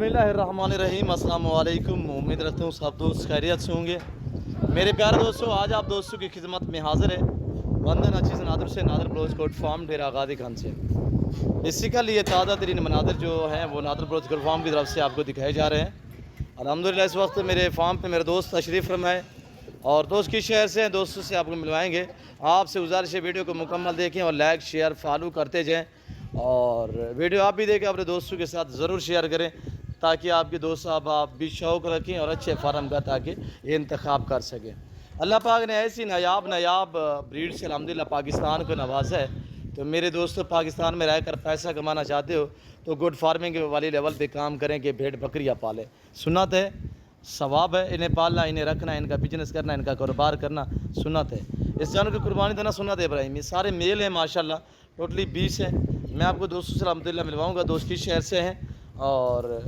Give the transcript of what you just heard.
बिस्मिल्लाहिर्रहमानिर्रहीम। अस्सलाम वालेकुम। उम्मीद रखता हूँ सब दोस्त खैरियत से होंगे। मेरे प्यारे दोस्तों, आज आप दोस्तों की खिदमत में हाजिर है बंदन अजीज़ नादर से, नादर ब्लोच कोट फार्म डेरा गादी खान से। इसी का लिए ताज़ा तरीन मनादिर जो हैं वो नादर ब्लोच कोट फार्म की तरफ से आपको दिखाए जा रहे हैं। अल्हम्दुलिल्लाह इस वक्त मेरे फार्म पे मेरे दोस्त तशरीफ़ फरमाए और दोस्त किस शहर से हैं, दोस्तों से आपको मिलवाएंगे। आपसे गुजारिश है वीडियो को मुकम्मल देखें और लाइक शेयर फॉलो करते जाएँ, और वीडियो आप भी देखें, अपने दोस्तों के साथ ज़रूर शेयर करें ताकि आपके दोस्त साहब आप भी शौक़ रखें और अच्छे फार्म का ताकि इंतखाब कर सकें। अल्लाह पाक ने ऐसी नायाब ब्रीड से अल्हम्दुलिल्लाह पाकिस्तान को नवाजा है। तो मेरे दोस्तों, पाकिस्तान में रहकर पैसा कमाना चाहते हो तो गुड फार्मिंग वाली लेवल पे काम करें कि भेड़ बकरियाँ पालें। सुन्नत है, सवाब है, इन्हें पालना, इन्हें रखना, इनका बिजनेस करना, इनका कारोबार करना सुन्नत है। इस जानवर की कुर्बानी देना सुन्नत है इब्राहिम। ये सारे मेल हैं माशाल्लाह, टोटली 20 है। मैं आपको दोस्तों से अल्हम्दुलिल्लाह मिलवाऊँगा, दोस्त किस शहर से हैं और